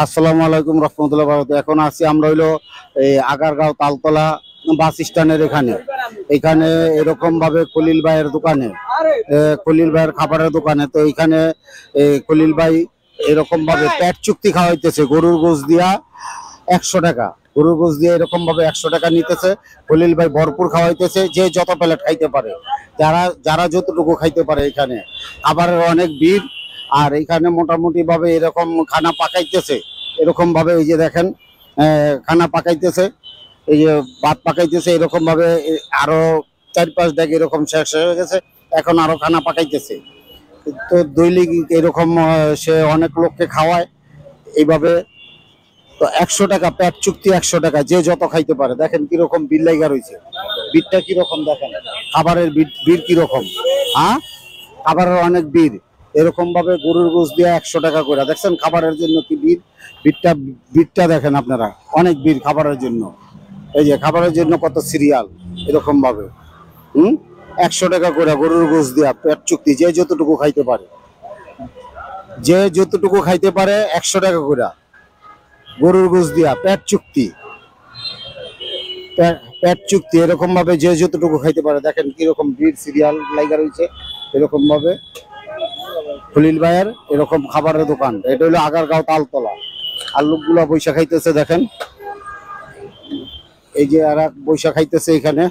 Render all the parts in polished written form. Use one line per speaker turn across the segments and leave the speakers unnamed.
আসসালামু আলাইকুম রহমতুল্লাহ বারাকাতুহু। এখন আছি আমরা হইলো এই আগারগাঁও তালতলা বাস স্ট্যান্ডের এখানে এরকম ভাবে খলিল ভাইয়ের দোকানে, খলিল ভাইয়ের খাবারের দোকানে। তো এখানে খলিল ভাই এরকম ভাবে পেট চুক্তি খাওয়াইতেছে গরুর গোশ দিয়া 100 টাকা। গরুর গোশ দিয়ে এরকম ভাবে 100 টাকা নিতেছে। খলিল ভাই ভরপুর খাওয়াইতেছে, যে যত প্লেট খাইতে পারে, যারা যতটুকু খাইতে পারে। এখানে খাবারের অনেক ভিড়, আর এখানে মোটামুটি ভাবে এরকম খানা পাকাইতেছে। এরকম ভাবে এই যে দেখেন খানা পাকাইতেছে, এই যে ভাত পাকাইতেছে এরকম ভাবে। আরো 4-5 ডেক এরকম শেষ হয়ে গেছে, এখন আরো খানা পাকাইতেছে। তো দৈনিক এরকম সে অনেক লোককে খাওয়ায় এইভাবে। তো 100 টাকা পেট চুক্তি, 100 টাকা যে যত খাইতে পারে। দেখেন কিরকম বিল লাগা রয়েছে, বিলটা কিরকম দেখেন, খাবারের বিল কিরকম। হ্যাঁ, খাবারের অনেক বিল। এরকম ভাবে গরুর গোশ দিয়ে 100 টাকা করে। দেখছেন খাবারের জন্য কি বিল, বিলটা দেখেন আপনারা, অনেক বিল খাবারের জন্য। এই যে খাবারের জন্য কত সিরিয়াল, এরকম ভাবে 100 টাকা করে গরুর গোশ দিয়া পেট চুক্তি, যে যতটুকু খাইতে পারে, 100 টাকা করে গরুর গোশ দিয়া পেট চুক্তি। পেট চুক্তি এরকম ভাবে যে যতটুকু খাইতে পারে। দেখেন কিরকম ভিড়, সিরিয়াল লাইগা রয়েছে এরকম ভাবে। খলিল ভাইয়ের এরকম খাবারের দোকান, এটা হলো আগারগাঁও তালতলা। আর লোকগুলা বৈশা খাইতেছে দেখেন, এই যে আর বৈশা খাইতেছে এখানে।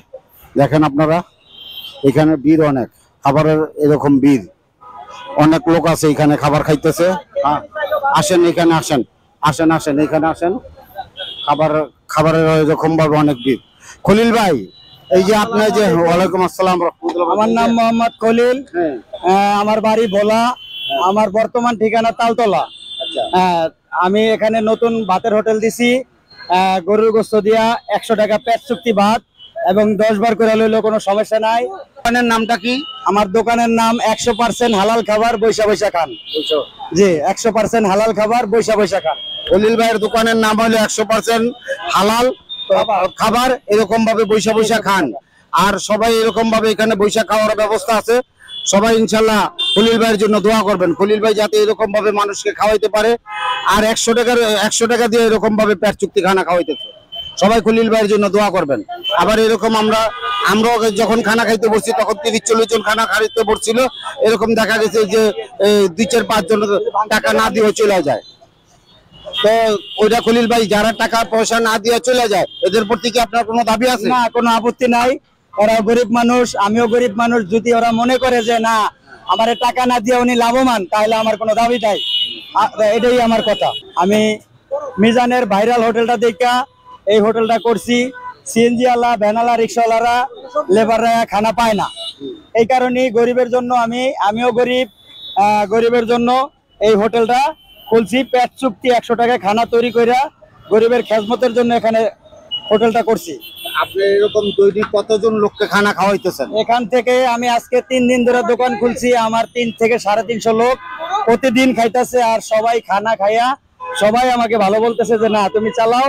দেখেন আপনারা, এখানে ভিড় অনেক, খাবারের এরকম ভিড়, অনেক লোক আছে এখানে খাবার খাইতেছে। হ্যাঁ, আসেন এখানে, আসেন এখানে আসেন। খাবারের এরকম ভাবে অনেক ভিড়। খলিল ভাই, এই যে আপনার যে, ওয়ালাইকুম আসসালাম রাহমাতুল্লাহ।
আমার নাম মোহাম্মদ খলিল, আমার বাড়ি ভোলা, আমার বর্তমান ঠিকানা তালতলা। আমি এখানে নতুন ভাতের হোটেল দিছি, গরুর গোশত দিয়া 100 টাকা পেট চুক্তি ভাত, এবং 10 বার করে লইলেও কোনো সমস্যা নাই।
দোকানের নামটা কি?
আমার দোকানের নাম 100% হালাল খাবার বৈশা বৈশা খান। জি, 100% হালাল খাবার বৈশা বৈশা খান।
খলিল ভাইয়ের দোকানের নাম হলো 100% হালাল খাবার, এরকম ভাবে বৈশা বৈশা খান। আর সবাই এরকম ভাবে এখানে বৈশা খাওয়ার ব্যবস্থা আছে। সবাই ইনশাল্লাহ খলিল ভাইয়ের জন্য দোয়া করবেন, খলিল ভাই যাতে এরকম ভাবে মানুষকে খাওয়াইতে পারে। আর 100 টাকা দিয়ে এরকম ভাবে পেট চুক্তি খানা খাওয়াইতেছে। সবাই খলিল ভাইয়ের জন্য দোয়া করবেন। আবার এরকম আমরাও যখন খানা খাইতে বসছি তখন 30-40 জন খানা খাইতে বসছিল। এরকম দেখা গেছে যে 2-4-5 জন টাকা না দিয়ে চলে যায়। তো ওইটা খলিল ভাই, যারা টাকা পয়সা না দিয়ে চলে যায়, এদের প্রতি কি আপনার কোনো দাবি আছে?
না, কোনো আপত্তি নাই। ওরা গরিব মানুষ, আমিও গরিব মানুষ। যদি ওরা মনে করে যে না, আমার টাকা না দিয়ে উনি লাভবান, তাহলে আমার কোনো দাবি নাই। এটাই আমার কথা। আমি মিজানের ভাইরাল হোটেলটা দেখা এই হোটেলটা করছি। সিএনজি আলা, ভ্যানালা, রিক্সাওয়ালারা, লেবাররা খানা পায় না। এই কারণেই গরিবের জন্য আমিও গরিবের জন্য এই হোটেলটা খুলছি। পেট চুক্তি 100 টাকায় খানা তৈরি করে গরিবের খেজমতের জন্য এখানে হোটেলটা করছি।
আপনি এরকম দৈনিক কতজন লোককে খানা খাওয়াইতেছেন?
এখান থেকে আমি আজকে 3 দিন ধরে দোকান খুলছি। আমার 3 থেকে 350 লোক প্রতিদিন খাইতেছে। আর সবাই খানা খাইয়া সবাই আমাকে ভালো বলতেছে যে না, তুমি চালাও,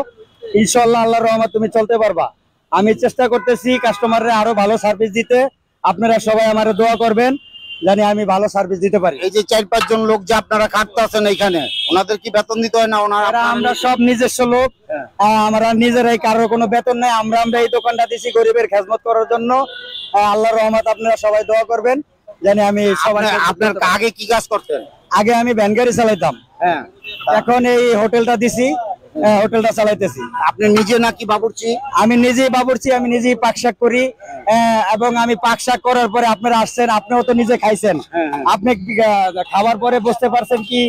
ইনশাআল্লাহ আল্লাহর রহমত তুমি চলতে পারবা। আমি চেষ্টা করতেছি কাস্টমাররা আরো ভালো সার্ভিস দিতে। আপনারা সবাই আমার দোয়া করবেন, জানি আমি ভালো সার্ভিস দিতে পারি।
এই যে 4-5 জন লোক যে আপনারা খাটতে আছেন এখানে, ওনাদের কি বেতন দিতে হয় না?
আমরা সব নিজস্ব লোক, আমরা নিজেরাই, কারোর কোনো বেতন নাই। আমরা এই দোকানটা দিছি গরিবের খেজমত করার জন্য। আল্লাহর রহমত, আপনারা সবাই দোয়া করবেন জানি আমি সবাই।
আপনার আগে কি কাজ করতেন?
আগে আমি ভ্যান গাড়ি চালাইতাম, এখন এই হোটেলটা দিছি, হোটেলটা চালাইতেছি।
আপনি নিজে নাকি বাবুর্চি?
আমি নিজেই বাবুর্চি, আমি নিজেই পাকশাক করি। এবং আমি পাকশাক করার পরে আপনারা আসছেন, আপনিও তো নিজে খাইছেন। আপনি খাবার পরে বুঝতে পারছেন কি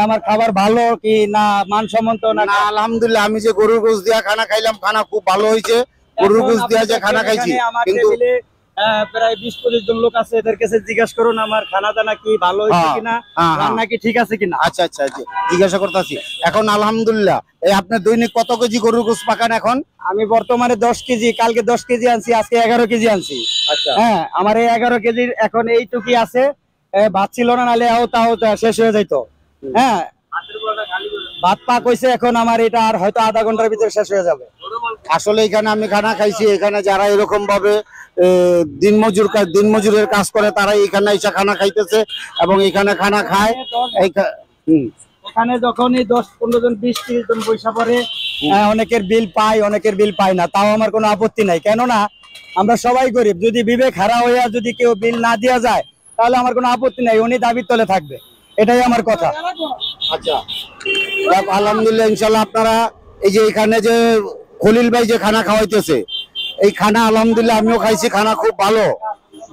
আমার খাবার ভালো কি না, মানসম্মত না?
আলহামদুলিল্লাহ, আমি যে গরুর গোশ দিয়া খানা খাইলাম, খানা খুব ভালো হয়েছে। গরুর গোশ দিয়া যে খানা খাইছি, কিন্তু
প্রায় 20-25 জন লোক আছে, এদের কাছে জিজ্ঞাসা করুন আমার খানা দানা কি ভালো হয়েছে কিনা, রান্না কি ঠিক আছে কিনা।
আচ্ছা, জিজ্ঞাসা করতেছি। এখন আলহামদুলিল্লাহ, এই আপনার দৈনিক কত কেজি গরুর গোশ পাকান এখন?
আমি বর্তমানে 10 কেজি, কালকে 10 কেজি আনছি, আজকে 11 কেজি আনছি।
আচ্ছা,
হ্যাঁ, আমার এই 11 কেজির এখন এইটুকি আছে। ভাত ছিল না, নালে তাও শেষ হয়ে যাইতো। হ্যাঁ, ভাত পাক হয়েছে, এখন আমার এটা আর হয়তো আধা ঘন্টার ভিতরে শেষ হয়ে যাবে।
আসলে এখানে আমি খানা খাইছি, এখানে যারা এরকম ভাবে দিনমজুরের কাজ করে তারা এখানে এসে খানা খাইতেছে এবং এখানে খানা খায়।
এখানে যখনই 10-15 জন 20-30 জন পয়সা পড়ে, অনেকের বিল পাই, অনেকের বিল পাই না, তাও আমার কোনো আপত্তি নাই। কেননা আমরা সবাই গরিব, যদি বিবেক হারা হইয়া যদি কেউ বিল না দেওয়া যায় তাহলে আমার কোনো আপত্তি নাই, উনি দাবির তলে থাকবে, এটাই আমার কথা।
আচ্ছা, যাক, আলহামদুলিল্লাহ। ইনশাল্লাহ আপনারা এই যে এখানে যে খলিল ভাই যে খানা খাওয়াইতেছে, এই খানা আলহামদুলিল্লাহ আমিও খাইছি, খানা খুব ভালো।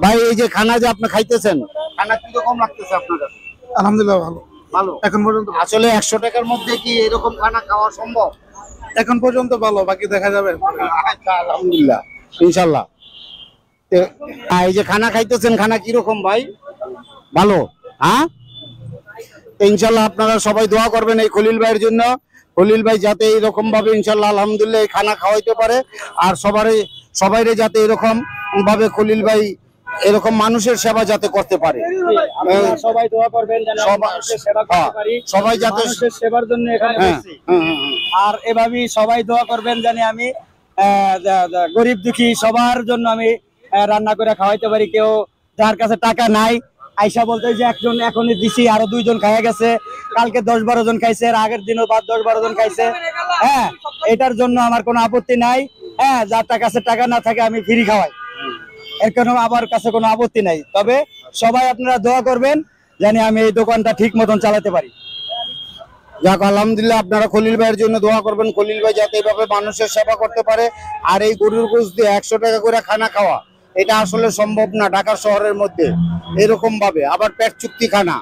ভাই এই যে খানা যে আপনি খাইতেছেন, খানা কিরকম লাগতেছে আপনার কাছে?
আলহামদুলিল্লাহ ভালো।
ভালো।
এখন পর্যন্ত
আসলে 100 টাকার মধ্যে কি এরকম খানা খাওয়া সম্ভব?
এখন পর্যন্ত ভালো, বাকি দেখা যাবে।
আচ্ছা, আলহামদুলিল্লাহ, ইনশাল্লাহ। এই যে খানা খাইতেছেন, খানা কিরকম ভাই? ভালো। হ্যাঁ, ইনশাল্লাহ আপনারা সবাই দোয়া করবেন এই খলিল ভাইয়ের জন্য। খলিল ভাই যাতে এইরকম ভাবে ইনশাল্লাহ আলহামদুলিল্লাহ এই খানা খাওয়াইতে পারে, আর সবাইরে যাতে এরকম ভাবে খলিল ভাই এরকম মানুষের সেবা যাতে করতে পারে।
আপনারা সবাই দোয়া করবেন যেন আমি
সবাই-
মানুষের সেবা করতে পারি,
সবাই যাতে
মানুষের সেবার জন্য এখানে
হ্যাঁ,
বসছি।
হ্যাঁ, হ্যাঁ, হ্যাঁ।
আর এভাবেই সবাই দোয়া করবেন জানি আমি গরিব দুঃখী সবার জন্য আমি রান্না করে খাওয়াইতে পারি। কেউ যার কাছে টাকা নাই আইসা বলতে যে একজন এখনই দিছি, আরো 2 জন খাইয়া গেছে, কালকে 10-12 জন খাইছে, এর আগের দিনও 10-12 জন খাইছে। হ্যাঁ, এটার জন্য আমার কোনো আপত্তি নাই। হ্যাঁ, যার কাছে টাকা না থাকে আমি ফ্রি খাওয়াই, এর কোনো আমার কাছে কোনো আপত্তি নাই। তবে সবাই আপনারা দোয়া করবেন জানি আমি এই দোকানটা ঠিক মতন চালাতে পারি।
যাক, আলহামদুলিল্লাহ আপনারা খলিল ভাইয়ের জন্য দোয়া করবেন, খলিল ভাই যাতে এইভাবে মানুষের সেবা করতে পারে। আর এই গরুর গোশত দিয়ে 100 টাকা করে খানা খাওয়া, এটা আসলে সম্ভব না ঢাকা শহরের মধ্যে এরকম ভাবে, আবার পেট চুক্তি খানা।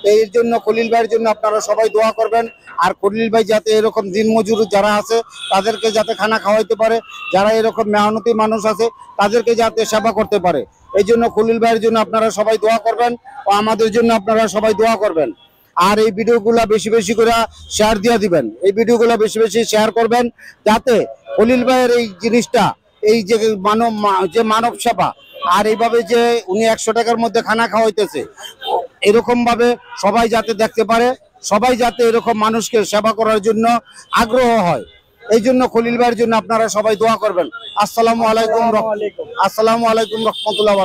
তো এর জন্য খলিল ভাইয়ের জন্য আপনারা সবাই দোয়া করবেন। আর খলিল ভাই যাতে এরকম দিনমজুর যারা আছে তাদেরকে যাতে খানা খাওয়াইতে পারে, যারা এরকম মেহনতি মানুষ আছে তাদেরকে যাতে সেবা করতে পারে, এই জন্য খলিল ভাইয়ের জন্য আপনারা সবাই দোয়া করবেন, ও আমাদের জন্য আপনারা সবাই দোয়া করবেন। আর এই ভিডিওগুলা বেশি বেশি করে শেয়ার দিয়ে দিবেন, এই ভিডিওগুলা বেশি বেশি শেয়ার করবেন, যাতে খলিল ভাইয়ের এই জিনিসটা, এই যে মানব সেবা, আর এইভাবে যে উনি 100 টাকার মধ্যে খানা খাওয়াইতেছে, এরকম ভাবে সবাই যাতে দেখতে পারে, সবাই যাতে এরকম মানুষকে সেবা করার জন্য আগ্রহ হয়, এই জন্য খলিল ভাইয়ের জন্য আপনারা সবাই দোয়া করবেন। আসসালামু আলাইকুম রহমতুল্লাহ।